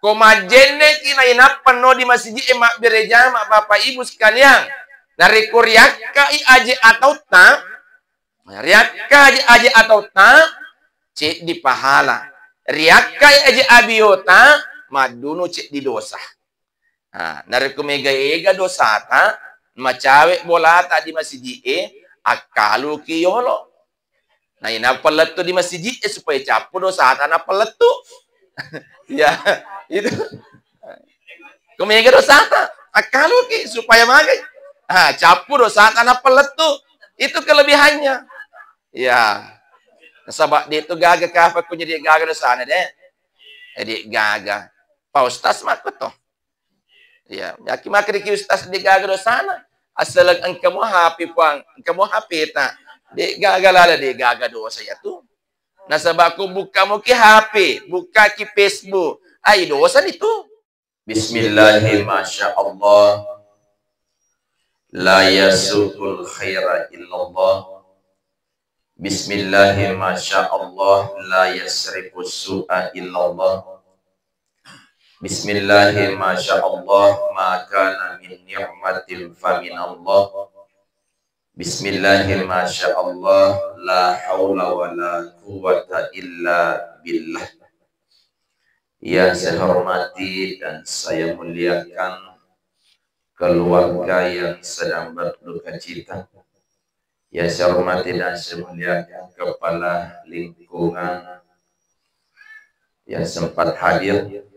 Komajene kinainap penuh di masjid emak gereja mak bapak ibu sekalian. Dari kuriak kai aje atau tak, riak kai aje atau tak, cek di pahala. Riak kai aje abiota, madunu cek di dosa. Nah, dari kumega ega dosa ta, macawe bola ta di masjid akalu kiyolo. Nah, ina peletu di masjid supaya capu dosa ta na peletu. Ya, itu. Kumega dosa ta, akalu ki supaya magai. Capu dosa ta na peletu. Itu kelebihannya. Ya. Sabak dia tu gaga ka apa kunya dia gaga dosa na deh. Jadi gaga. Pak Ustaz mak toh. Ya, yaki makri ki ustaz di gaga do sana. Asal engkau happy pang, engkau happy ta. Di gaga lala di gaga do saya tu. Nah sebab aku buka muki HP, buka ki Facebook. Ai dosa itu. Bismillahirrahmanirrahim. Masyaallah. La yasukul khaira illallah. Bismillahirrahmanirrahim. Masyaallah. La yasrifus su'a illallah. Bismillahirrahmanirrahim. Masyaallah, ma kana min ni'matin fa min Allah. Bismillahirrahmanirrahim. Masyaallah, la haula wa la quwwata illa billah. Yang saya hormati dan saya muliakan keluarga yang sedang berduka cita. Yang saya hormati dan saya muliakan kepala lingkungan yang sempat hadir.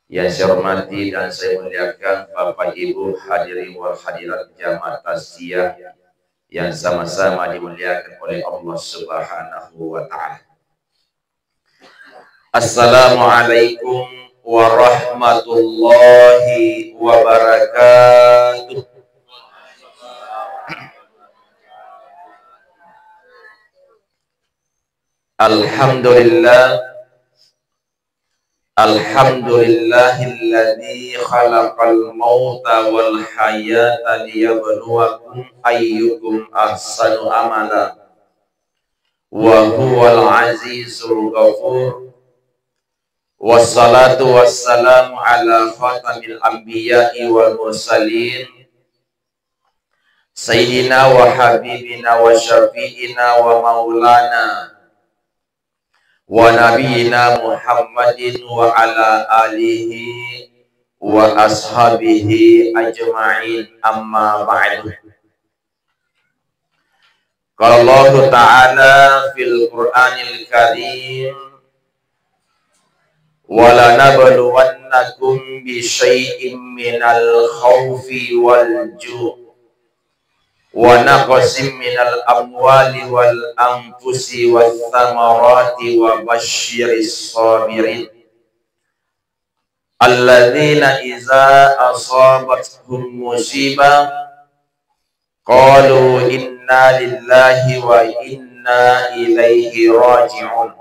Yang saya hormati dan saya muliakan Bapak Ibu hadirin wal hadirat jamaah tasyiah yang sama-sama dimuliakan oleh Allah Subhanahu wa taala. Assalamualaikum warahmatullahi wabarakatuh. Alhamdulillah. Alhamdulillahilladzi khalaqal mauta wal hayata liyabluwakum ayyukum ahsanu amala wa huwal azizul ghafur. Wassalatu wassalamu ala khatamil anbiya'i wal mursalin sayyidina wa habibina wa syafi'ina wa maulana wa nabiyina Muhammadin wa ala alihi wa ashabihi ajma'in, amma ba'du. Qala Allah Ta'ala fil Qur'anil Karim, wa lanabluwannakum bi syai'im minal khawfi wal ju' wa naqsim minal amwali wal anfusi wath thamarati wa basyiris sabirin alladzina iza asabatuhum musibah qalu inna lillahi wa inna ilaihi raji'un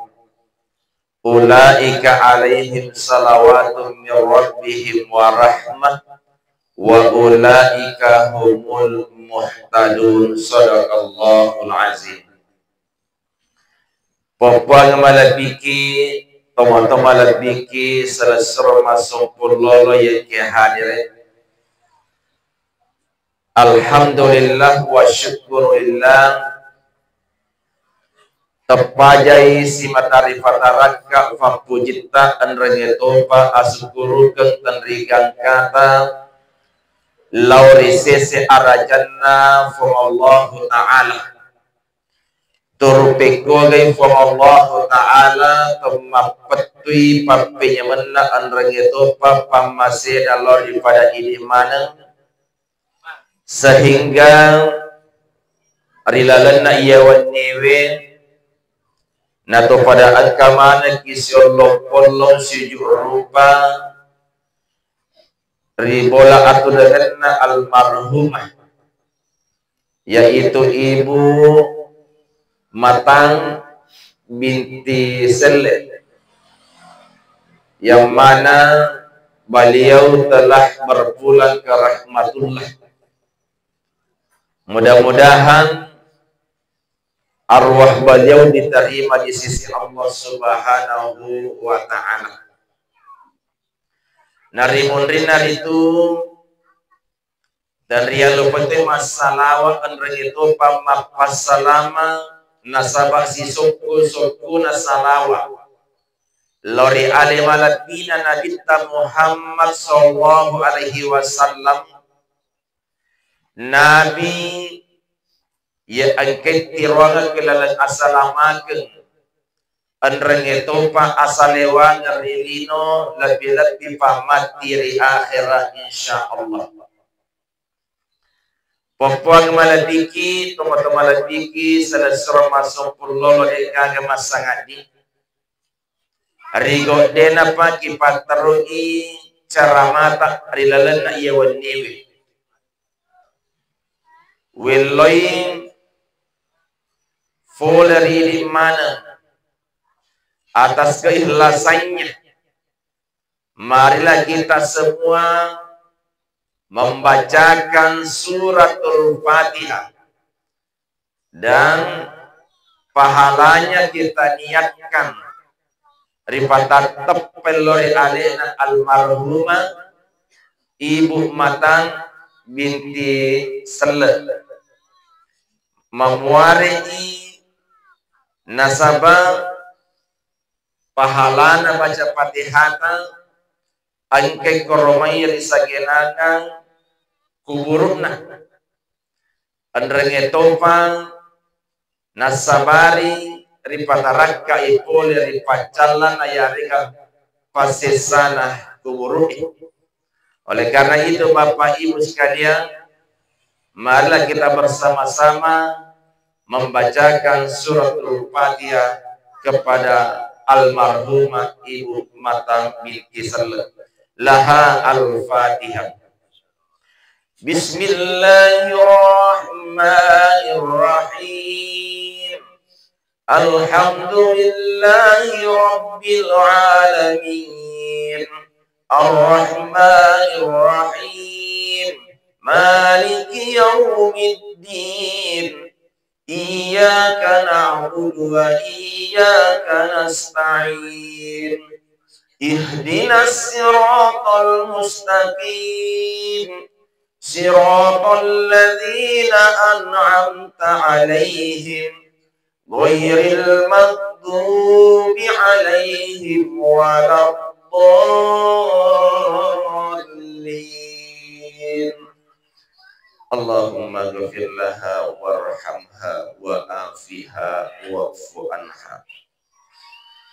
ulaika alaihim salawatun min rabbihim wa rahmah wa ulaika humul muhtadun. Sadaqallahul azim. Popang malabiki tomato malabiki salasro masuk pulolo yang hadir. Alhamdulillah wa syukurillah. Tepajai si matari fataraka fakujita anrengetopa asukuru kentenrigang kata lauri sese arajanna from Allah Ta'ala turpikogai from Allah Ta'ala temapetui papinya menna anrengetopa pamaseda lori pada ini mana sehingga rilalana iya wanewe nato pada angkamana kisiolong polong sujud rupa ribola atudanna almarhumah yaitu Ibu Matang binti Sele yang mana beliau telah berpulang ke rahmatullah. Mudah-mudahan arwah beliau diterima di sisi Allah Subhanahu wa ta'ala. Nari itu dan ria lupete masalawa kan itu pamapas salama nasabak si suku nasalawa lori alimaladina nabita Muhammad sallallahu alaihi wasallam nabi ya angket tiruangan kelalan asalamaken andreng itu pa asalewa ngerilino lebih pamati ri akhirat insyaallah. Popuang maladiki tomato maladiki salasro masuk pulolo eka masangadi rigo dena pa kipatarui cara mata rilalan na iya waniwi willoy fuleri di mana atas keikhlasannya. Marilah kita semua membacakan suratul Fatihah dan pahalanya kita niatkan ripata tepelori alena almarhumah Ibu Matan binti Sele memuari nasabah pahalana baca Fatihata angke koromai risagenaka kuburukna andrenge topang nasabari ripataraka ipole ripacalla nayarika pasesana kuburuki. Oleh karena itu Bapak Ibu sekalian, marilah kita bersama-sama membacakan suratul Fatihah kepada almarhumah Ibu Matan binti Sele. Laha al-Fatihah. Bismillahirrahmanirrahim. Alhamdulillahi rabbil alamin. Ar-Rahmanir-Rahim. Maliki yaumiddin. Iyyaka na'budu wa iyyaka nasta'in. Ihdinas siratal mustaqim. Siratal ladzina an'amta 'alaihim ghairil maghdubi 'alaihim waladdallin. Allahumma ghfir laha warhamha wa'afiha wa'fu anha.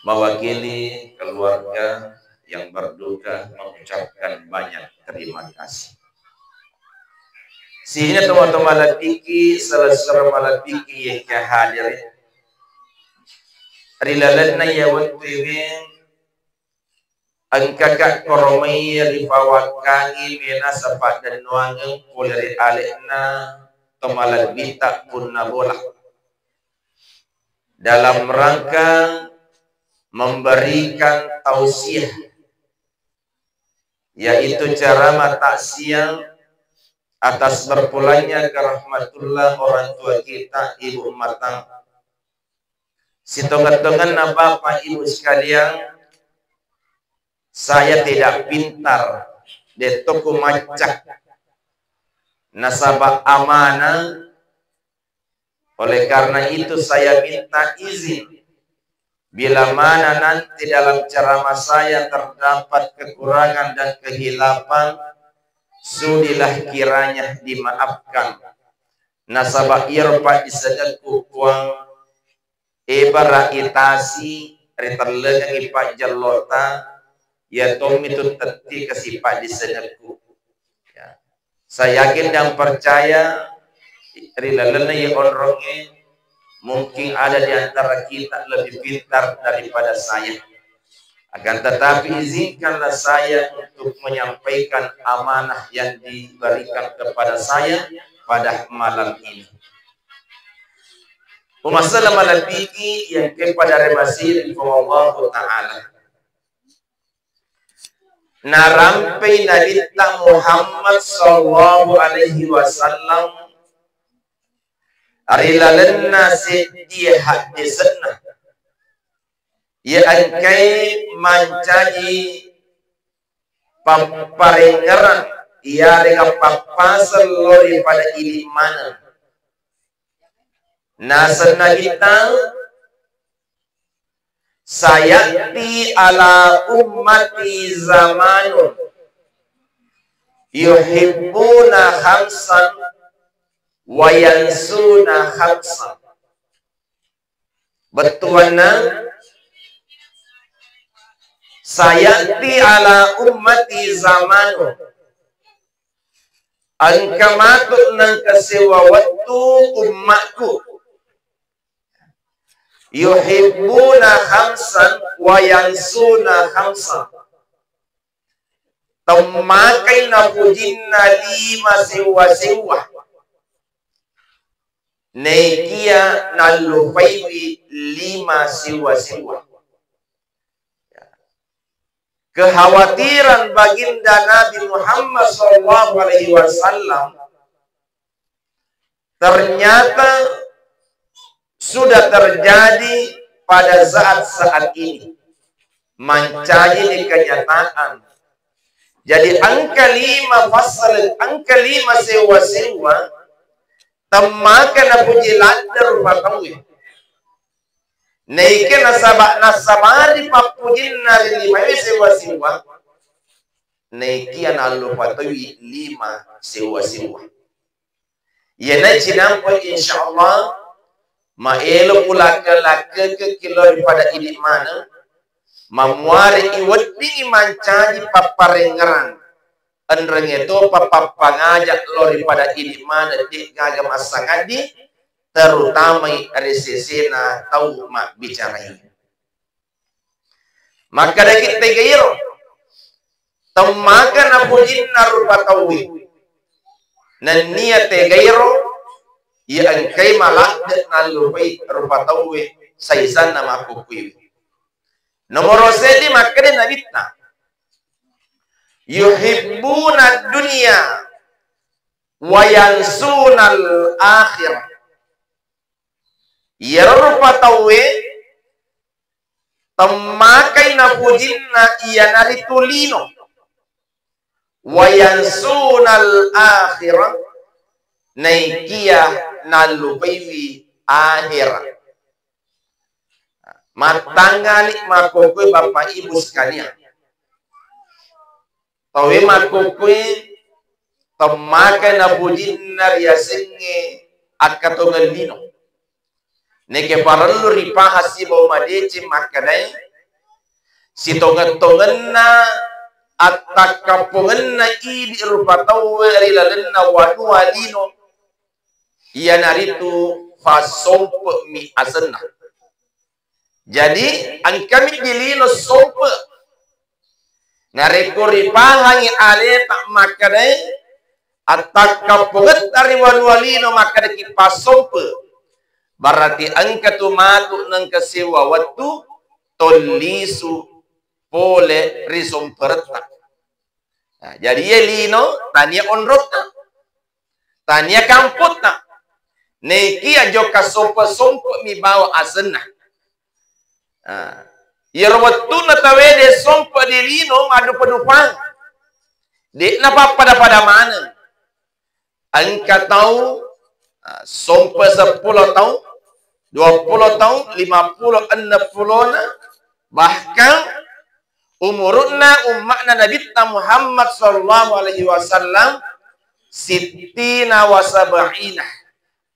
Mewakili keluarga yang berduka mengucapkan banyak terima kasih. Sehingga teman-teman malatiki salah malatiki yang hadir rilalanna ya wattiwin angkaka koromai rifawakangi mena sapat dan nuangeng poleri alekna tomalat bita pun nabola dalam rangka memberikan tausiah yaitu cara mataksiang atas berpulangnya ke rahmatullah orang tua kita Ibu Matan. Sitongan-tongan na Bapak Ibu sekalian, saya tidak pintar de toko macak nasabah amanah. Oleh karena itu saya minta izin bila mana nanti dalam ceramah saya terdapat kekurangan dan kehilapan, sudilah kiranya dimaafkan. Nasabah irpa isadaku kuang ebara itasi riterlengang ipa jalota ya tom itu teti kesipa disadaku. Ya. Saya yakin dan percaya rilalena ya onronge mungkin ada di antara kita lebih pintar daripada saya. Akan tetapi izinkanlah saya untuk menyampaikan amanah yang diberikan kepada saya pada malam ini. Masalah malam ini yang kepada remasir Allah Ta'ala. Narampai Nabi Muhammad sallallahu alaihi wasallam arilalenna sedih hadisna ya angkai mancaji paparengeran ia dengan papasal lori pada ili mana nasana kita sayati ala ummati zamanun yuhibbuna khamsan wa yansuna khamsan. Betuana sayati ala ummati zamanu angkamatuk nang kasewa waktu ummatku yuhibbuna khamsan wa yansuna khamsan. Tamakai na pujinna lima sewa-sewa nekia na lupaiwi lima sewa-sewa. Kekhawatiran baginda Nabi Muhammad SAW ternyata sudah terjadi pada saat-saat ini, menjadi kenyataan. Jadi angka 5 fasal, angka 5 sewa-sewa tamakan aku jilandar patawi. Naike nasabari papujin nari 5 sewa-sewa. Naike analu patawi 5 sewa-sewa. Yana cinampo insyaallah maelo ulaka-laka ke kilo pada ini mana mamuari iwati mancaji paparengeran andreng itu papapangajak lori pada ini mana di gaga masangadi terutama resesena tahu mak bicara ini maka dari kita gairo temakan apujin narupa tawi nan niat gairo ya angkai malak dan lupai rupa tawi saisan nama kukui. Nomor sedi makanya nabitna yuhibbuna dunia wa yansunal akhirah. Ya rupa tawe temakai na pujinna iya naritulino wa yansunal akhirah naikia nalupaiwi akhirah. Matangali makokwe bapak ibu sekalian. Tawe makokwe temakai na pujinna riasenge akatongal lino. Neke parallu ripahasi bau madeci makadai si tongan-tongan na atakapungan na idi rupa tawe rilalenna wadu walino iya naritu fasompe mi asenna. Jadi ang kami dilino sompe narekuri pahangi ale tak makadai atakapungan dari wadu walino makadai kipasompe. Berarti angka tu matu nang kasiwa waktu tolisu pole risum perta. Nah, jadi ye lino tania onrota, tania kamputna. Neki ajoka sompa mi bawa asena. Yer waktu natawede sompa di lino madu pedupang. Di napa pada mana? Angka tahu sompa 10 tahun. 20 tahun, 50, 60 na, bahkan umurna umatna Nabi Muhammad sallallahu alaihi wasallam sittina wa sab'ina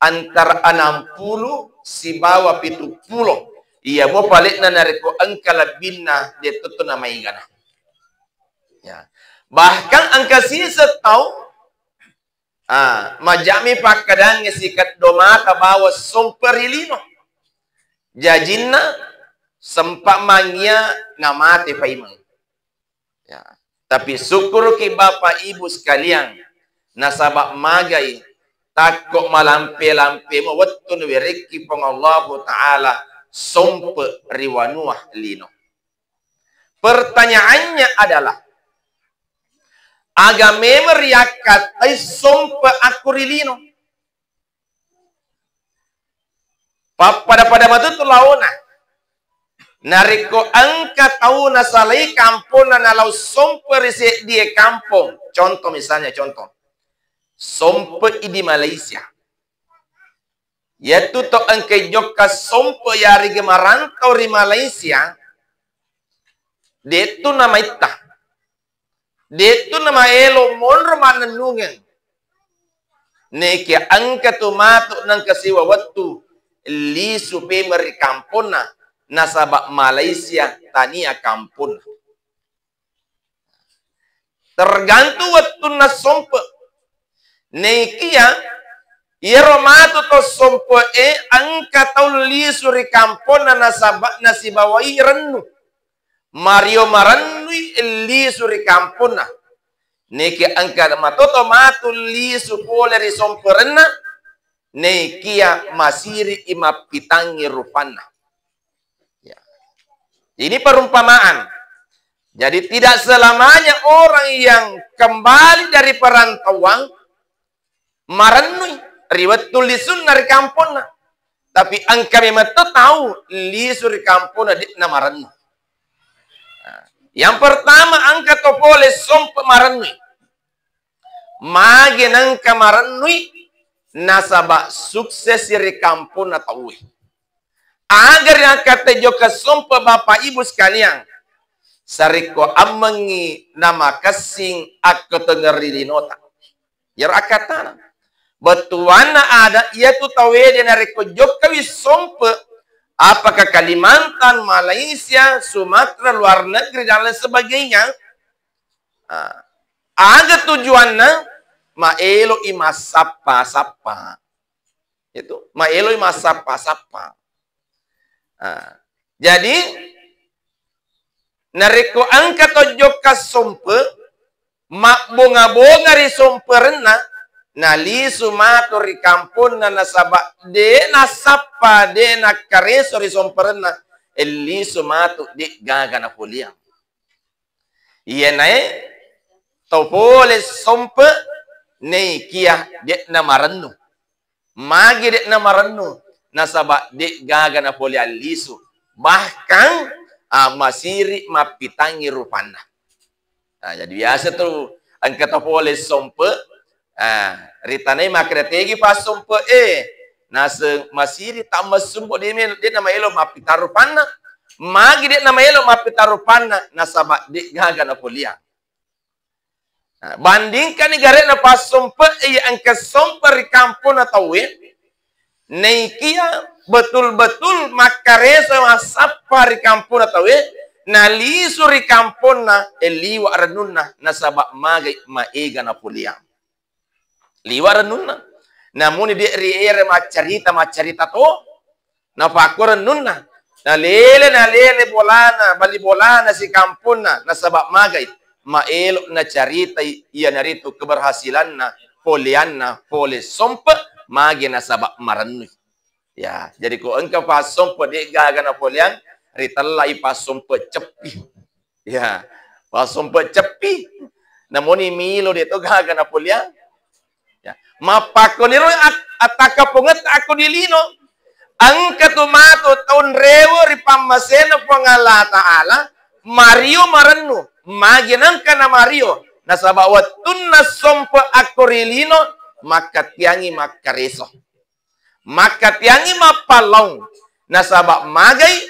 antara 60 si bawa 70 iya mo palikna nariko angka labinna de tutuna maigana ya bahkan angka sisa tau majami pakadang sikat doma kabawa somperilino jajinna sempak mangia ngamate paimang ya tapi syukur ki bapak ibu sekalian nasabak magai takok malampe-lampe mo wattun wiriki pang Allah taala sompe riwanuah lino. Pertanyaannya adalah agame meriakat ay sompa akurilino. Pada matut launa. Nariko angka tahu nasalai kampung na nalau somper isi dia kampung. Contoh misalnya, contoh. Somper di Malaysia. Yaitu to angka joka somper yari gemarantau di Malaysia. Dia itu nama itah. Dia itu nama elo monro manenungen. Neki angka tu matuk nang kasiwa waktu li supe meri kampuna nasabak Malaysia tania kampun. Tergantung waktu nasompe. Neki ya romatu to sompe angka tau li suri kampuna nasabak nasibawai renu. Mario maranui li suri kampuna. Neki angka matoto matu li supole ri somperena. Nekia masiri ima pitangi rupana. Ya. Ini perumpamaan. Jadi tidak selamanya orang yang kembali dari perantauan maranui riwat tulisun dari kampung. Tapi angka memang tahu lisur kampung di maranui. Yang pertama angka topole sompe maranui. Mage nangka maranui nasabak sukses di kampung atau agar yang kata joka sompe bapak ibu sekalian. Sariko amengi nama kasing aku tengeri nota. Ya rakatana. Betuana ada ia tu tahu dia nariko joka sompe apakah Kalimantan, Malaysia, Sumatera, luar negeri dan lain sebagainya. Ada tujuannya maelo ima sapa. Itu maelo ima sapa. Jadi nariko angka tojok ka sompe mak bonga ri somperna nali sumato ri kampung na nasaba de nasapa de nakareso ri somperna eli sumato di gaga na kuliah. Iya nae topole sompe nei kia de na marannu. Magi de na marannu nasaba de gaga na kuliah lisu. Bahkan masiri mapitangi rupana. Jadi biasa tuh angkat topole sompe ritanai makretegi pas sompe nase masiri tak mesumpo dia nama elo mapitarupana. Magi dia nama elo mapitarupana nasaba de gaga na kuliah. Bandingkan negara na pas sompe angkat sompe di kampung atau neikia betul-betul makaresa masapa di kampung atau nali suri kampung na liwa renunna nasaba magai maega na kuliah. Liwa renunna. Namun di riere macarita to na pakor renunna. Na lele bali bolana si kampung na nasaba magai maelo na carita iya narito keberhasilan na polianna pole sompe magi nasaba maranui. Ya, jadi ko engkau pas sompe de gaga na polian ritalai pas sompe cepi. Ya, pas sompe cepi. Namun milo de to gaga na polian. Ya, mapakoniro ataka punget ako dilino. Angka tumato taon rewo ri pamaseno pangala taala Mario maranu maginan kana Mario nasaba watun na sompe ako rilino makatiangi makareso. Maka tiangi mapalong nasabak magai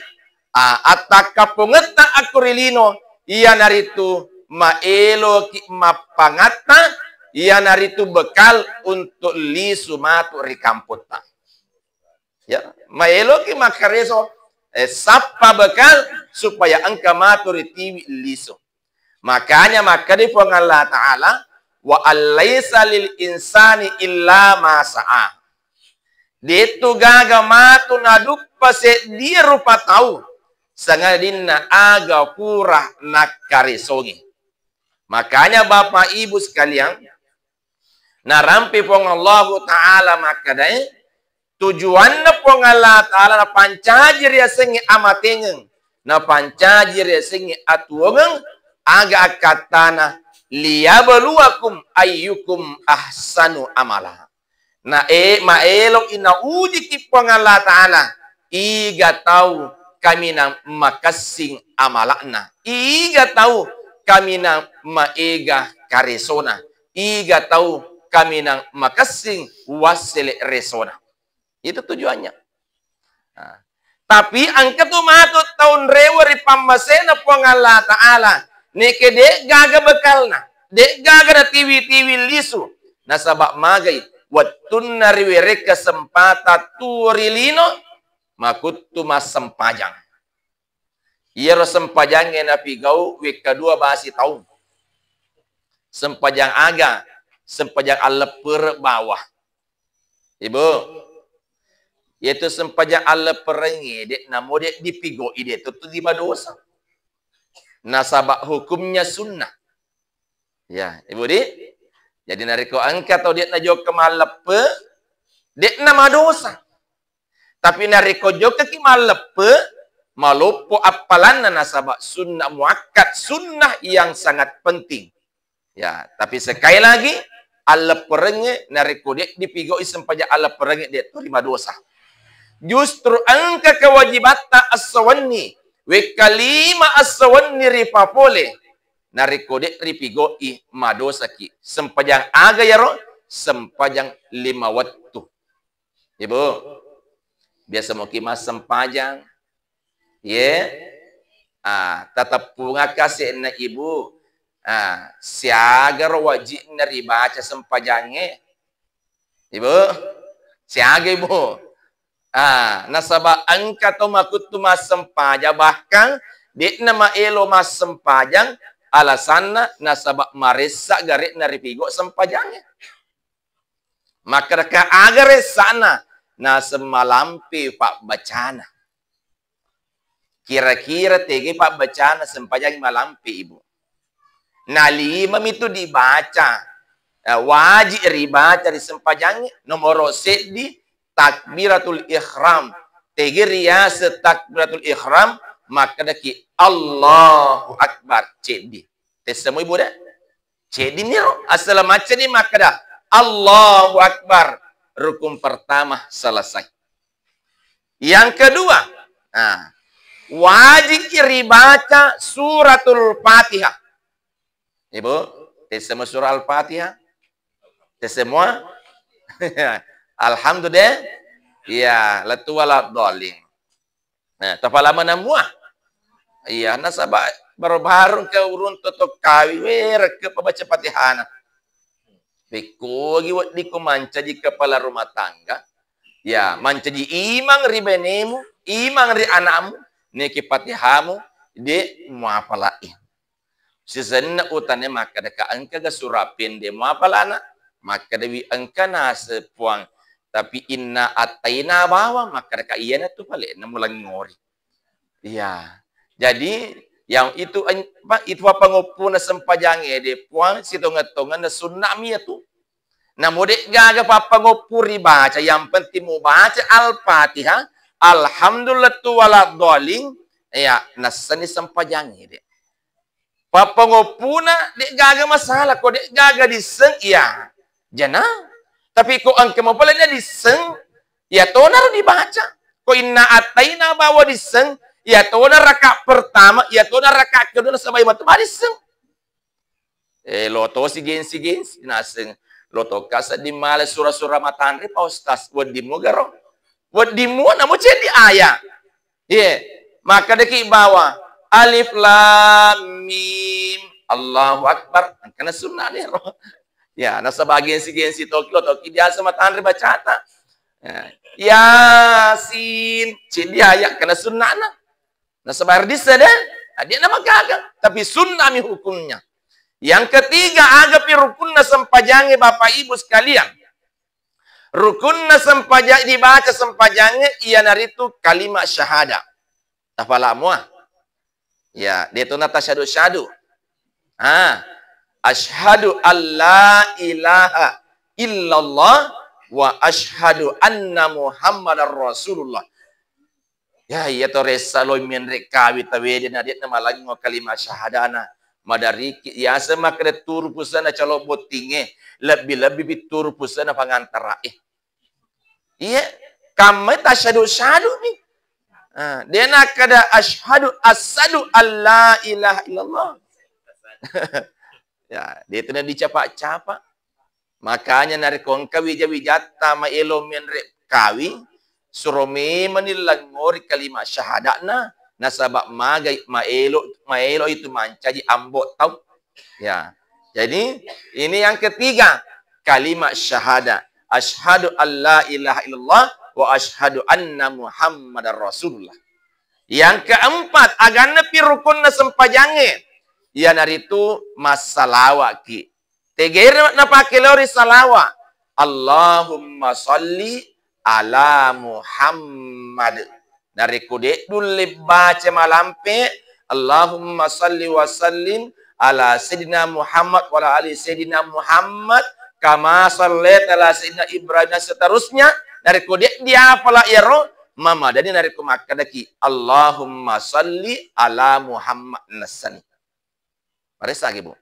ataka pungeta akurilino iya naritu maelo ki mapangata iya naritu bekal untuk li sumatu rikamputa. Ya, maelo ki makareso sapa bekal supaya angka matu ritiwi liso. Makanya maka di Allah Ta'ala wa alaysa lil insani illa ma sa'a. Dito gaga matu naduk pase dia rupa tahu sangadinna aga pura nakarisongi. Makanya Bapak Ibu sekalian narampi pong Allah Ta'ala makadai tujuanna pong Allah Ta'ala na pancajir ya sengi amatengeng na pancajir ya sengi atuongeng aga akatana liyabluwakum ayyukum ahsanu amala. Na maelok ina uji ki Allah Ta'ala iga tahu kami nang makasing amalakna. Iga tahu kami nang maega karesona. Iga tahu kami nang makasing wasile resona. Itu tujuannya. Nah, tapi angkat tu matut tahun rewari pamasena po ng Allah Ta'ala. Nike dek gaga bekalna. Dek gaga na tiwi-tiwi lisu. Nasabak magay. Watun nariwere kesempata turilino. Makutu mas sempajang. Iya ro sempajangnya na pigaw. Wik kedua basi tahun. Sempajang aga. Sempajang Allah per bawah. Ibu. Yaitu sempajang Allah perengi, dek namo dek dipigo ide itu lima dosa. Nasabak hukumnya sunnah. Ya, ibu di. Jadi nariko angkat atau dek najo kemalepe, dek nama dosa. Tapi nariko jo ke kimalepe, malupo apalan nasabak sunnah muakkad, sunnah yang sangat penting. Ya, tapi sekali lagi Allah perengi nariko dek dipigo sempajang Allah perengi dek itu lima dosa. Justru angka kewajibata as-sawanni we kalima as-sawanni ripapole narikode ripigoi madosaki sempajang aga yaro sempajang 5 waktu. Ibu biasa mau kimas sempajang ye tetap bunga kasih na ibu siaga wajib nari baca sempajangnya ibu siaga ibu nasaba angka to makutu mas sempaja bahkan di nama elo mas sempajang alasanna nasaba marisa garik naripigo sempajangnya maka ka agare sana na semalampi pak bacana kira-kira tege pak bacana sempajang malampi ibu na 5 itu dibaca wajib ribaca di sempajangnya nomor di takbiratul ikhram. Tegiriya takbiratul ikhram. Maka daki Allahu Akbar. Cedi. Tersemu ibu dah. Cedi ni asal macam ni maka dah. Allahu Akbar. Rukun pertama selesai. Yang kedua. Wajib dibaca suratul Fatihah. Ibu. Tersemu surah Al-Fatihah. Tersemua. Alhamdulillah, ya latuwala doling. Nah, tapalama na mua. Iya, nasaba baru-baru ke urun totok kawi, wer ke pabaca Fatihana. Beko giwat di ko manca di kepala rumah tangga. Ya, manca di imang ribenemu, imang ri anakmu, neki Fatihamu, de muapalain. Sisanna utane maka deka angka ga surapin de muapalana, maka dewi angka na sepuang tapi inna ataina bawa maka reka iya na tu pale na mulang ngori. Iya. Jadi yang itu apa ngopo na sempajangnya de puang sitongatongan na sunnah mi tu. Na modek gaga papa ngopo ribaca yang penting mau baca Al-Fatihah alhamdulillah tu wala doling ya nasani sempajangnya de. Papa ngopo na de gaga masalah ko de gaga diseng iya. Jana tapi kok angka mau palanya diseng, ya tonar dibaca. Kok inna ataina bawa diseng, ya tonar rakaat pertama, ya tonar rakaat kedua sabay matu diseng. Loto si gens naseng. Loto kasa di male surah-surah matandri pa ustaz buat dimu garo. Buat dimu namu jadi ayat. Maka deki bawa alif lam mim Allahu Akbar. Karena sunnah nih roh. Ya, nasa bagian si toki dia sama tandri bacata. Yasin, dia ya kena sunnah na. Nasa bardis ada, dia nama gagal. Tapi sunnah mi hukumnya. Yang ketiga, agapi rukunna sempajangnya Bapak Ibu sekalian. Rukunna sempajang dibaca sempajangnya ia naritu kalimat syahada. Tafalamu ya, dia tu nata syadu. Ashhadu alla ilaha illallah wa ashhadu anna Muhammadar Rasulullah. Ya iya to resalo men rekawi tawede na dia nama lagi ngo kalimat syahadana madari ya sama kre tur pusana calo botinge lebih bitur pusana pangantara iya kamu tasyadu syadu nih Dia nak kada asadu alla ilaha illallah. Ya, dia tu nak dicapak-capak. Makanya nari kong kawi wijata ma elo menre kawi surome manilangori kalimat syahadatna nasabak magai ma elo itu mancaji ambok tau. Ya. Jadi ini yang ketiga, kalimat syahadat. Asyhadu alla ilaha illallah wa asyhadu anna muhammadar rasulullah. Yang keempat, agana pi rukunna sempajange. Ya naritu masalawat ki. Teger na pakilori salawa. Allahumma salli ala Muhammad. Dari kude dulu baca malampe. Allahumma salli wa sallim ala Sayyidina Muhammad wa ala ali Sayyidina Muhammad. Kama sallit ala Sayyidina Ibrahim dan seterusnya. Dari kude dia pala iro. Mama dari dari kumakadaki. Allahumma salli ala Muhammad nasani. Mari lagi bu.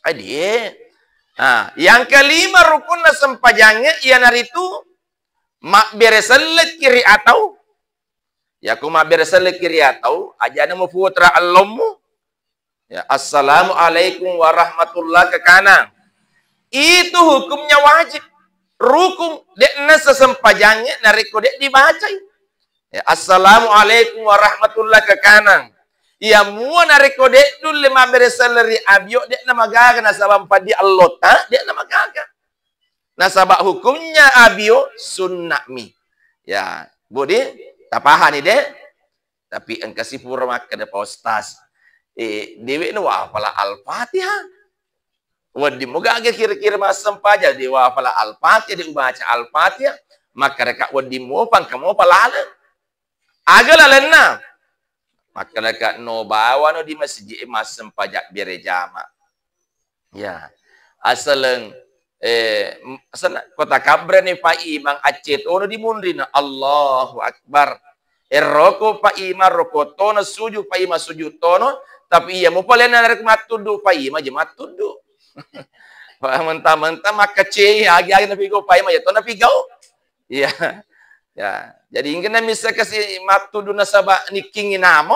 Adie. Yang kelima rukun sempajangnya ia naritu mak bereselek kiri atau ya ku mak bereselek kiri atau aja nama putra Allahmu ya assalamualaikum warahmatullah ke kanan itu hukumnya wajib rukun dek nasa sempajangnya nariku dek dibaca ya assalamualaikum warahmatullah ke kanan. Ya mua nariko dek dulu lima beresaleri abio dek nama gaga nasabah padi Allah tak dek nama gaga nasabah hukumnya abio sunnah mi ya budi tapahan ni dek tapi engkau si pura maka ada postas dewi nu wafala al-fatihah wadi moga agak kira-kira masam paja di wafala al-fatihah di baca al-fatihah maka reka wadi mo pang kamu palala agak lalena maka dekat no bawa no di masjid masem pajak birejama. Ya. Asaleng asal kota Kabren ni Pak Imang Aceh ono di mundrina Allahu Akbar. Roko Pak Imang roko tono sujud Pak Imang sujud tono tapi ia mau palen narek matudu Pak Imang je matudu. Mentah-mentah maka ceh agi-agi na pigo Pak Imang ya tono pigau. Ya. Ya, jadi ingin bisa kasih matudu nasabah niking namo,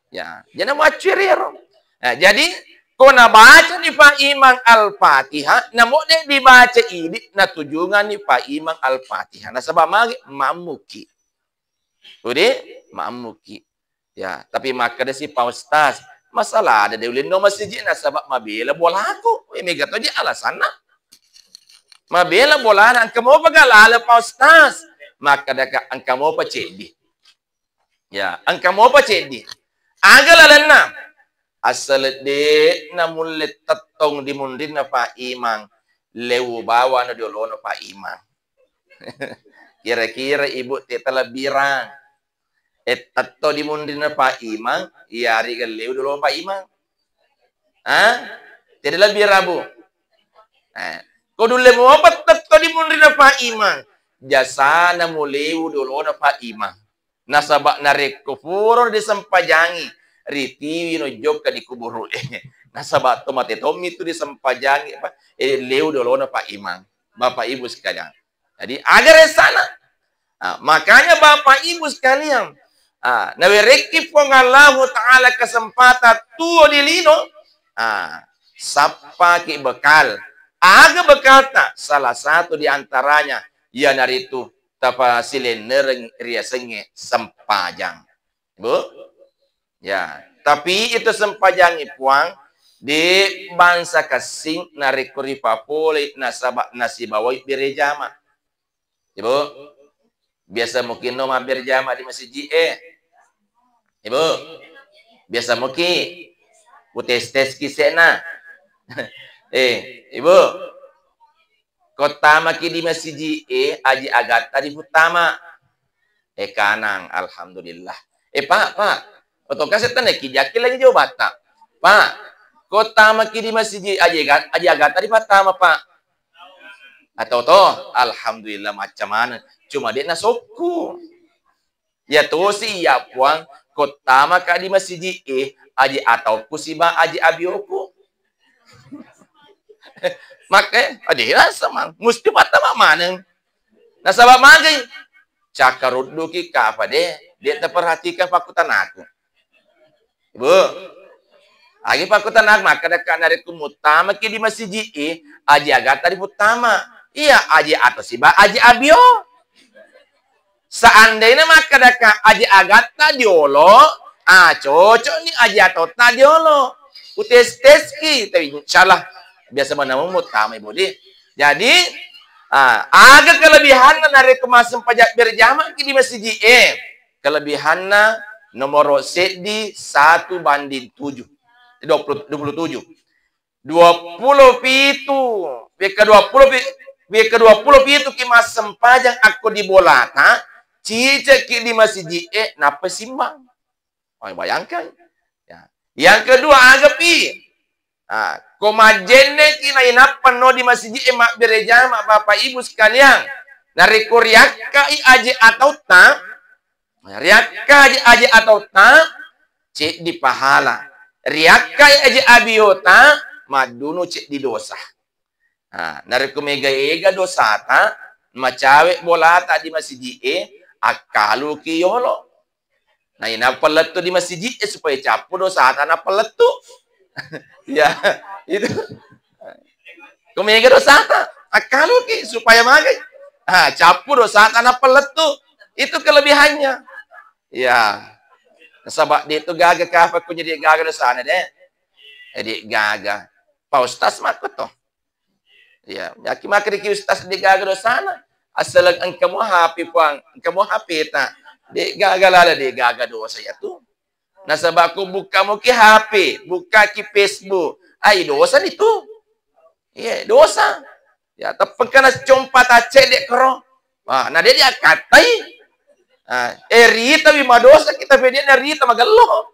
ya, jangan mau ceriro. Nah, jadi kona baca ni Pak Imang Al-Fatihah, namo dek dibaca ini, na tujuan ni Pak Imang Al-Fatihah, nasabah magi mamuki, udah mamuki, ya, tapi maka ada si Pak Ustaz, masalah ada deulin no masjid nasabah mabela bola aku, mega tu je alasan nak, mabela bola nak, kamu bagalala Pak Ustaz. Maka dekat angka mau apa cedi ya angka mau apa cedi agak lalena asal de namun letatong di mundin Pak Imang lewu bawa na diolo na Pak Imang kira-kira ibu telah birang atau di mundin Pak Imang yari lewu diolo Pak Imang tidak lebih rabu kau dulu mau apa atau di mundin Pak Imang jasa na muleu dulu na Pak Imang nasabak narek kufuro di sempajangi ritiwi no joka di kuburu nasabak tomate tomi itu di sempajangi leu dulu na Pak Imang Bapak Ibu sekalian jadi agar sana makanya Bapak Ibu sekalian nawereki pengallahu taala kesempatan tuo di lino sapa ki bekal aga bekal tak salah satu di antaranya ya naritu tapa silener ria senge sempajang. Bu? Ya, tapi itu sempajang ipuang di bangsa kasing narikuri papole nasabak nasibawai birejama. Ibu? Biasa mungkin no birejama di masjid Ibu? Biasa mungkin tes kisena. Ibu? Kota maki di masjid aji agat tadi utama kanang alhamdulillah pak otoka setan kijaki lagi jauh bata pak kota maki di masjid aji agat tadi pertama pak atau toh alhamdulillah macam mana cuma dia nasoku ya tuh sih ya puang kota maka di masjid aji atau kusiba aji abioku maka adira sama mesti patama maneng nasabah magi cakaruddu ki ka apa de Dia terperhatikan pakutan aku. Ibu. Lagi pakutan aku maka dekat dari kumutama ki di masjid aji agata di utama. Iya aji atau siba aji abio. Seandainya maka dekat aji agata diolo, cocok nih aji atau ta diolo. Utes teski tapi insyaallah biasa mana mutama ibu di. Jadi agak kelebihan dari kemasan pajak berjamaah di masjid kelebihannya nomor sedi 1:7. 27. 20 pitu. Ke-20 pitu ki masem pajang aku di bolata. Cice ki di masjid napa simbang. Oh, bayangkan. Ya. Yang kedua agapi. Komajene ki na inapan no di masjid mak bereja mak bapak ibu sekalian. Dari kuriaka aje atau ta. Riaka aje atau ta. Cik di pahala. Riakai aja abiota madunu cek di dosa. Dari kumega ega dosa ta macawe bola ta di masjid akalu kiyolo. Nah ina peletu di masjid supaya capu dosa ta na peletu. Ya, itu. Kumega dosa ta akalu ki supaya magai. Capu dosa ta na peletu. Itu kelebihannya. Ya. Sabak dia tu gaga kah aku jadi gaga di sana deh. Jadi gaga. Pak Ustaz mak betul. Ya, yaki mak ki Ustaz di gaga di sana. Asal engkau happy puang, engkau happy tak. Di gaga lala di gaga dosa ya tu. Nah sabak aku buka muki HP, buka ki Facebook. Dosa itu. Iya, dosa. Ya, tapi kena compat aceh dek kero. Nah dia katai. Rita bima dosa kita beda Rita magalo.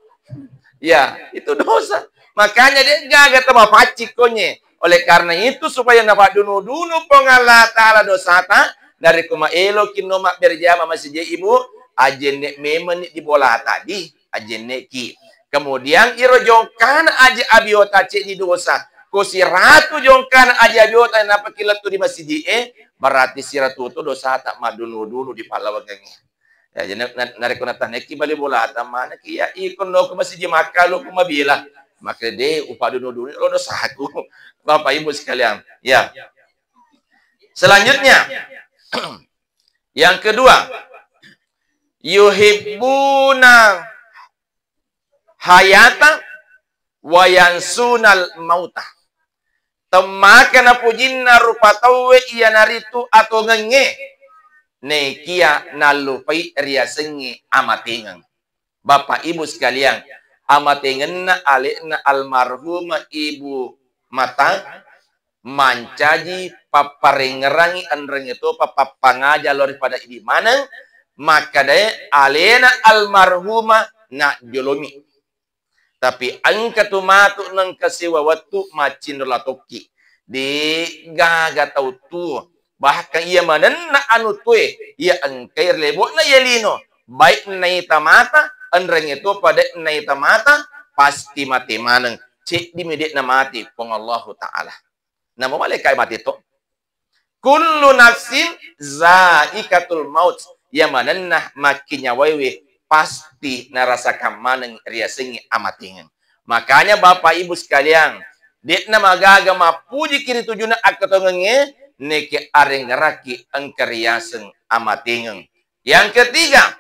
Ya, itu dosa. Makanya dia gagal sama pacikonye. Oleh karena itu supaya dapat dunu-dunu pengala ta'ala dosa ta dari kuma elo kino mak berjama masih ibu ajene memen di bola tadi ajene ki. Kemudian iro jongkan aja abiota cek di dosa. Ko si ratu jongkan aja abiota napa kilatu di masjid berarti si ratu itu dosa tak madunu-dunu di palawagannya. Ya, jadi narik kunatan neki balik bola mana ki ya ikon no ke masjid makalu kumabila maka de upah dulu lo dosa aku bapak ibu sekalian ya. Selanjutnya yang kedua yuhibbuna hayata wa yansunal mauta temakana pujinna rupatawe iya naritu atau ngenge nekia nalupai riasengi amatengan. Bapak ibu sekalian, amatengan na alekna almarhumah ibu mata mancaji paparengerangi andreng itu papapangaja lori pada ibu mana maka daya alena almarhumah na jolomi. Tapi angka tu matu nang kasiwa watu macin latoki di gaga tau tu. Bahkan ia manenna anu tue ia engkair lebok na yelino baik na itamata andreng itu pada na itamata pasti mati maneng cik di medik na mati pong Allah Ta'ala. Nama malaikat mati to kullu nafsin zaikatul maut ia manenna makinya wewe pasti narasakan maneng riasengi amatingan. Makanya bapak ibu sekalian dekna magaga mapuji kiri tujuna akatongenge neke areng raki engkariaseng amatingeng. Yang ketiga,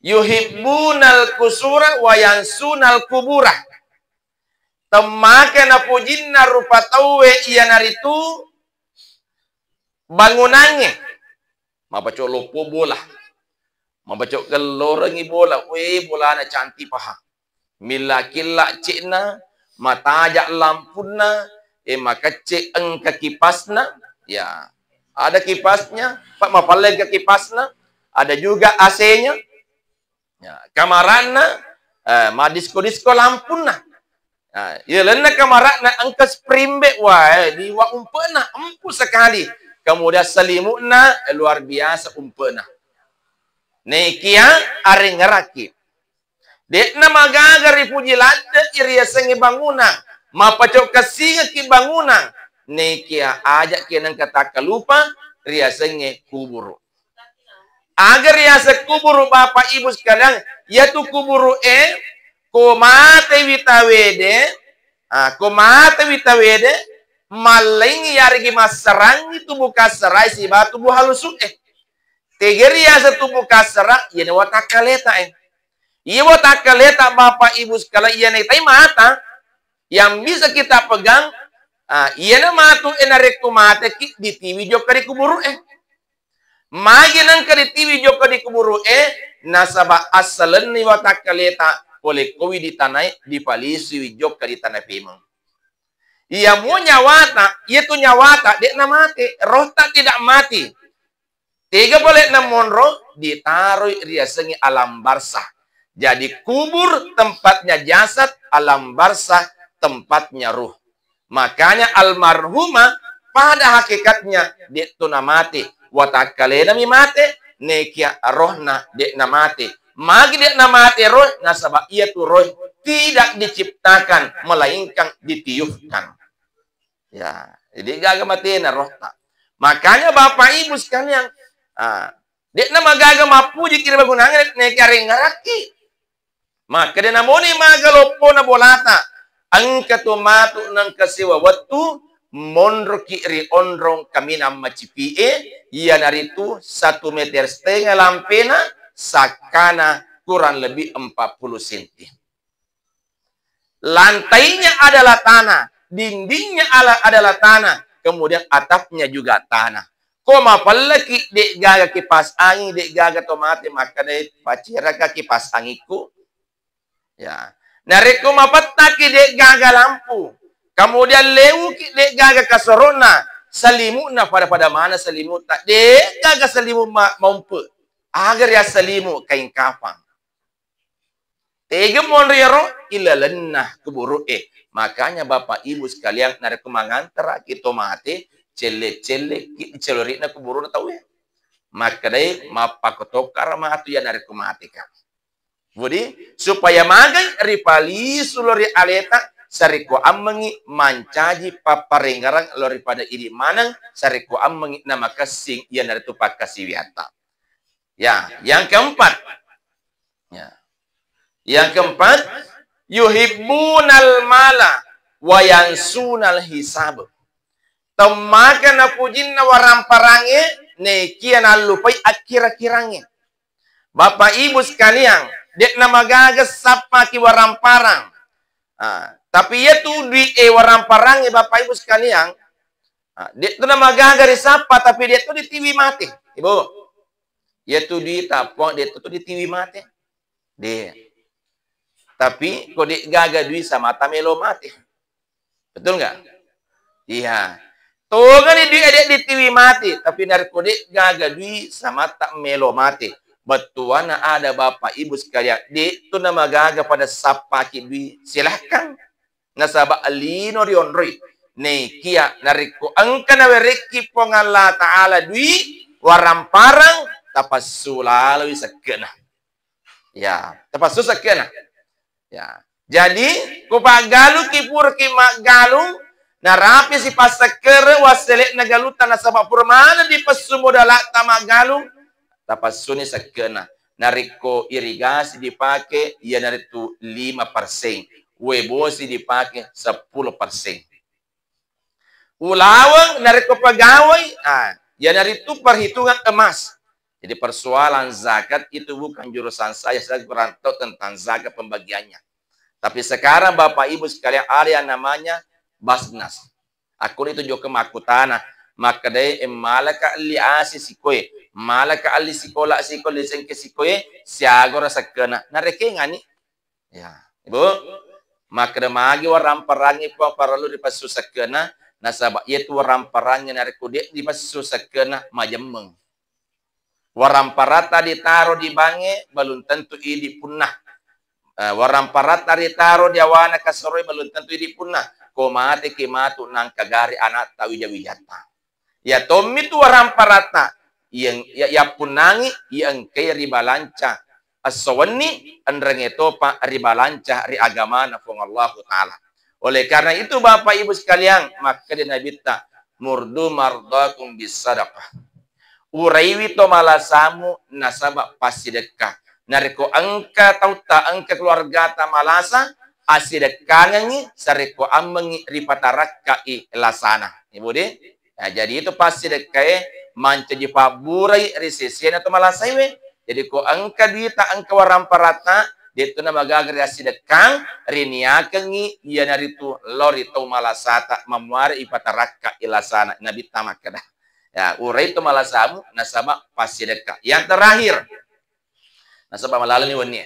yuhibbunal kusura wa yansunal kubura. Temake na pujinna rupa tawe iya naritu bangunannya. Mabacok lopo bola. Mabacok gelorengi bola. Bola na cantik paha. Mila kila cikna, matajak lampuna. Maka cek engka kipasna, ya ada kipasnya, pak mapalai ke kipasna, ada juga AC-nya, ya kamarana, disko lampuna, ya lena kamarana engka sprimbe wah di wa umpena empuk sekali, kemudian selimutna luar biasa umpena, nekia areng ngeraki, dekna magagari puji lada iria sengi bangunan. Mapacok kasih ki bangunan nekia ajak kenang kata lupa riasenge kubur. Agar ya sekuburu Bapak Ibu sekalian, yaitu kuburu komate witawede, komate witawede, maling yargi masarang itu buka serai si batu bu halusuk tegeri ya satu buka serak, ya watakaleta iya watakaleta Bapak Ibu sekalian, iya netai mata yang bisa kita pegang, iya na matu enarek kumate ki di TV jok kari kuburu magi nang kari TV jok kari kuburu nasaba asalan ni watakaleta oleh kowi di tanai di palisi jok kari tanai pemeng. Ia mau nyawata, ia tu nyawata, dek na mati, roh tak tidak mati. Tiga boleh namun roh ditaruh riasengi alam barzah. Jadi kubur tempatnya jasad, alam barzah tempatnya ruh. Makanya almarhumah pada hakikatnya dek tu na mati. Watakalena mi mati, nekia rohna dek na mati. Magi dek na mati roh, nasabah ia tu roh tidak diciptakan, melainkan ditiupkan. Ya, jadi gaga mati na roh tak. Makanya Bapak Ibu sekalian, dek na magaga mapuji kira bagunangan nek karing ngaraki. Maka dia namoni magalopo na bolata. Ang katumatu ng kasiwa watu monro kiri ondrong kami na macipie. Ia naritu 1,5 meter lampena sakana kurang lebih 40 cm. Lantainya adalah tanah, dindingnya adalah tanah, kemudian atapnya juga tanah. Koma palaki dek gaga kipas angin, dek gaga tomate maka dek paciraka kipas angiku. Ya, nareko mapataki dek gaga lampu. Kemudian lewu dek gaga kasorona, salimuna pada mana salimut tak dek gaga salimu mampu. Agar ya salimu kain kafang. Tega monrero ilalenah keburu makanya Bapak Ibu sekalian nareko mangantara kita mate cele-cele celori na keburu na tahu ya. Maka dai mapakotokar matu ya nareko mate ka. Jadi supaya magai ripali sulori aleta sariko ammengi mancaji paparengarang lori pada ini manang sariko ammengi nama kasing ya naretu pakasiwiata. Ya, yang keempat. Ya. Yang keempat, yuhibbunal mala wa yansunal hisab. Temakan apujin na waramparange ne kian lupai akira-kirange. Bapak Ibu sekalian, dek na magagas sapa ki waramparang. Tapi itu di waramparange Bapak Ibu sekalian, dek tu na magagari sapa tapi dia tu di TV mati. Ibu, yaitu di tapong dia tu di TV mati. Dia. Tapi kode gaga dui sama tamelo mati. Betul nggak? Iya. Tuh kan di di TV mati, tapi dari kode gaga dui sama tak melo mati. Betuana ada Bapak Ibu sekalian. Di itu nama gaga pada sapaki dui. Silahkan. Nasaba alino rionroi. Nekia nariko angkana wereki pongala ta'ala dui waramparang tapasulawi sakena. Ya, tapasul sakena. Ya. Jadi kupagalu kipur kimak galung narapi si pasakere waselek nagalutan nasaba purmana di pesumodala tamak galung tapasuni sakena nariko irigasi dipakai ya naritu 5%, webosi dipakai 10%. Ulawang nariko pegawai ya naritu perhitungan emas. Jadi persoalan zakat itu bukan jurusan saya berantau tentang zakat pembagiannya. Tapi sekarang Bapak Ibu sekalian ada yang namanya Basnas. Aku itu juga makutana. Maka dai malaka li asi sikoe. Malaka ali sikola sikola sengke sikoe siagora sakena. Nareke ngani? Ya, Ibu. Maka magi waramperangi po paralu di pasu sakena. Nasaba itu waramperangi narekude di pasu sakena majemeng. Waramparata ditaruh di bange belum tentu idi punah. Waramparata ditaruh di awana kasoroi belum tentu idi punah. Komate kimatu nang kagari anak tawijawijata. Ya tomi tu waramparata yang ya punangi yang kaya ribalanca asawani andrengeto pa ribalanca ri agama na fong Allah taala. Oleh karena itu Bapak Ibu sekalian maka di Nabi ta murdu mardakum bisadaqah. Uraiwi to malasamu nasaba pasidekah. Nariko angka tau ta angka keluarga ta malasa asidekangi sariko amengi ripataraka i lasana. Ibu de. Ya, jadi itu pasidekah mancaji paburai risisian atau malasaiwe. Jadi ko angka duita angka waramparata itu nama gagal asidekang riniakengi iya naritu lori to malasata mamuari ipataraka ilasana nabi tamakada. Ya, urai itu malasamu nasaba pasidekah. Yang terakhir nasaba malalani wani.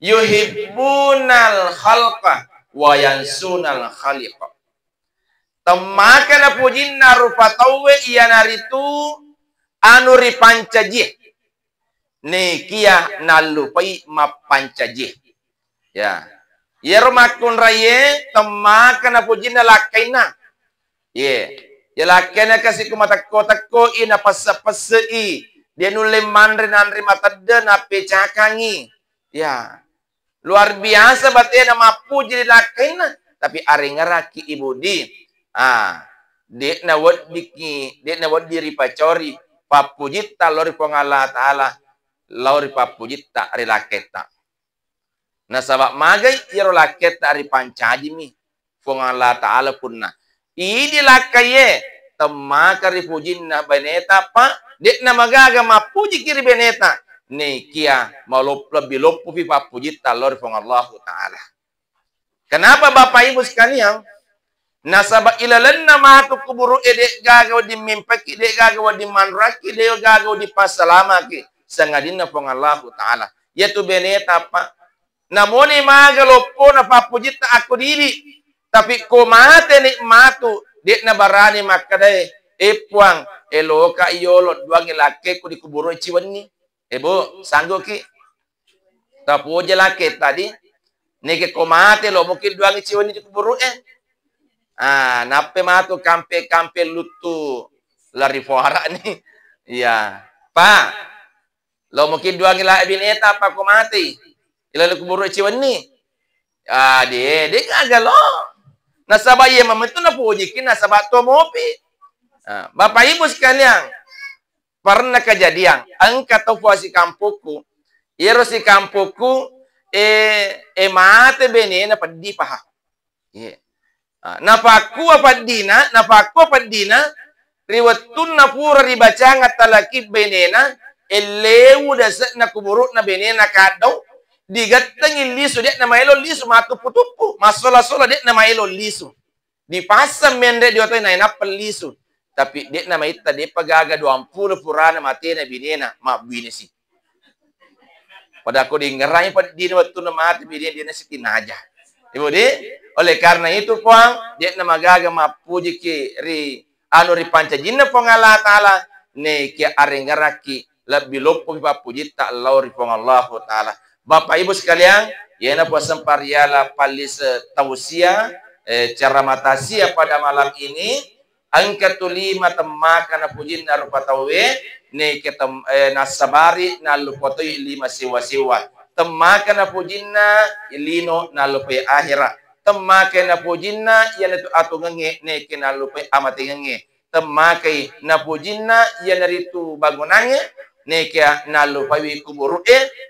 Yuhibbunal khalqa wa yansunal khaliqa. Temakana pujinna rupatawe iya naritu anu ripancaji. Nekia nalupai mapancaji. Ya. Yermakun raye temakana pujinna lakaina. Ye. Ya lakaina kasih kumata-kota-ko ina pasa-pasai. Dia nule manri nanri matadda na pecakangi. Ya. Luar biasa batena mapu jadi lakaina. Tapi aringaraki ibu di. Dek na wad diri pacori papujita lori pengala taala lori papujita ari laketa. Na sabab magai iro laketa ari pancaji mi pengala taala punna. Idi lakaye temaka ri pujinna beneta pa dek na magaga mapuji kiri beneta. Ne kia malop lebih lopu pi papujita lori pengallahu taala. Kenapa Bapak Ibu sekalian? Nasaba ilalanna mahatu kuburu edek gagaw di mimpaki edek gagaw di manraki edek gagaw di pasalamaki sangadina pong Allah Ta'ala yaitu beneta pa namoni magalopo na papujita ako diri tapi kumate ni matu dek na barani makadai epuang eloka iyolot duang ilake ko di kuburu ciwani ebo sanggo ki tapu jelake tadi neke kumate lo mungkin duang ciwani di kuburu nape matu kampe lutu lari fuara nih. Iya. Pak. Lo mungkin dua gila bineta apa ko mati. Ila lu kuburu ciwan ni. Dia kagak lo. Nasaba iya mametu na pujikin nasaba to mopi. Bapak Ibu sekalian, pernah kejadian angka to puasi kampuku. Iro si kampuku mate benena padi paha. Iya. Nafaku apa dina riwatun napura ribaca ngatalaki benena elewu dasak na kuburuk na benena kadau digatang ilisu dek nama elo lisu matu putupu masola dek nama elo lisu dipasam mende diotoy na inapal lisu tapi dek nama ita dek pagaga 20 purana matena benena mabwini si pada aku dengerai pada dina waktu na mati benena sikin aja ibu de. Oleh karena itu puang dia nama gaga mapuji ki ri anu ri pancajinna puang Allah taala ne ki arengaraki lebih lopo papuji ta lauri puang Allah taala. Bapak Ibu sekalian, yana puasa pariala palis tausia cara matasia pada malam ini angka 5 temaka na pujin na rupa tawe ne ki nasabari na lupotoi 5 siwa-siwa. Temaka na pujinna ilino na lupai akhirat. Temakai na pujinna yan itu atu ngenge ne kinalupai amati ngenge temakai na pujinna yan itu bangunange ne kia nalupai kuburu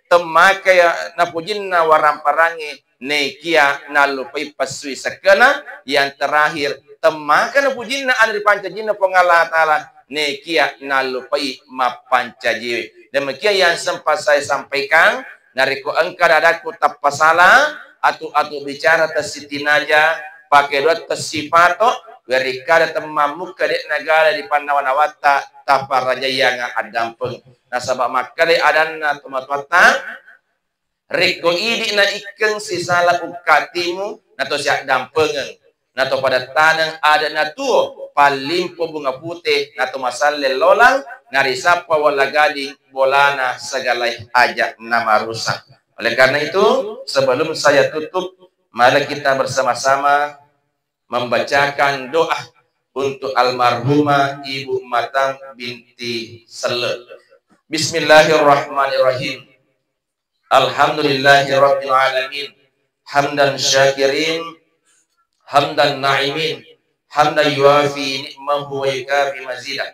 temakai na pujinna waramparange ne kia nalupai pasui sakana yang terakhir temakai na pujinna ada di pancajina pengala taala ne kia nalupai mapancajiwe. Demikian yang sempat saya sampaikan nariku engkar adaku tapasala atau bicara tesitinaja pakai dua tesipato werikada temamu kadek negara di pandawanawata tapa raja yang adampeng nasabak makade adanna tomatwata riko idi na ikeng sisala ukatimu nato siak dampengen nato pada tanang ada natuo palimpo bunga putih nato masal lolang narisapa wala gading bolana segala aja nama rusak. Oleh karena itu, sebelum saya tutup, mari kita bersama-sama membacakan doa untuk almarhumah Ibu Matang binti Sele. Bismillahirrahmanirrahim. Alhamdulillahirabbil alamin. Hamdan syakirin, hamdan na'imin, hamdan yuafi ni'mahu wa yukafi mazidah.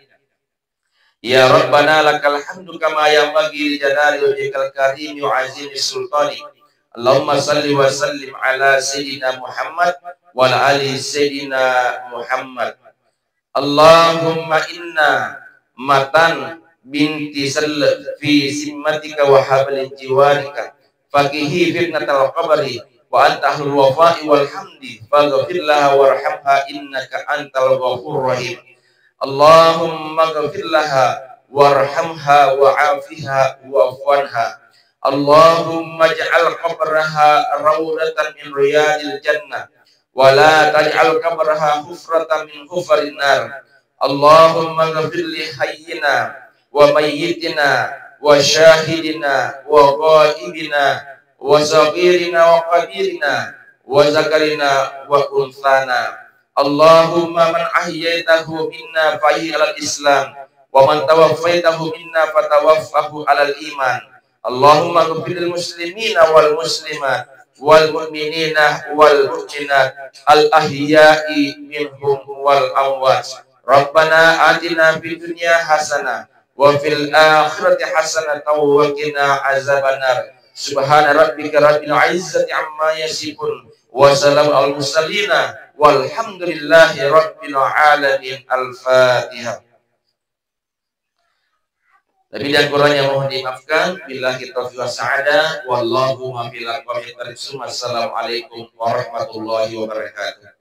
Ya Rabbana lakal hamdu kama yanbaghi li jalali wajhikal karim wa azimi sultani. Allahumma salli wa sallim ala sayyidina Muhammad wa ala ali sayyidina Muhammad. Allahumma inna matan binti sal fi simmatika wa hablin jiwarika faqihi fitnatal qabri wa anta ahlul wafa'i wal hamdi faghfir laha warhamha innaka antal ghafurur rahim. Allahumma ghfir laha warhamha wa'afiha wa'fuanha. Allahumma ja'al qabraha rawdatan min riyadil jannah wa la taj'al qabraha hufratan min hufarin nar. Allahumma ghfir li hayyina wa mayyitina wa syahidina wa ghaibina wa saghirina wa kabirina wa zakarina wa unsana. Allahumma man ahyaitahu minna fahi alal islam wa man tawaffaitahu minna fatawaffahu alal iman. Allahumma ghfiril muslimina wal muslimat wal mu'minina wal mu'minat al ahya'i minhum wal amwat. Rabbana atina fid dunya hasanah wa fil akhirati hasanatan wa qina azabannar. Subhana rabbika rabbil izzati amma yasifun wa salamun al mursalina walhamdulillahi rabbil alamin. Al-Fatihah. Lebih dan kurangnya mohon dimaafkan. Billahi taufiq wa sa'ada wallahu ma fil aqwamit. Assalamualaikum warahmatullahi wabarakatuh.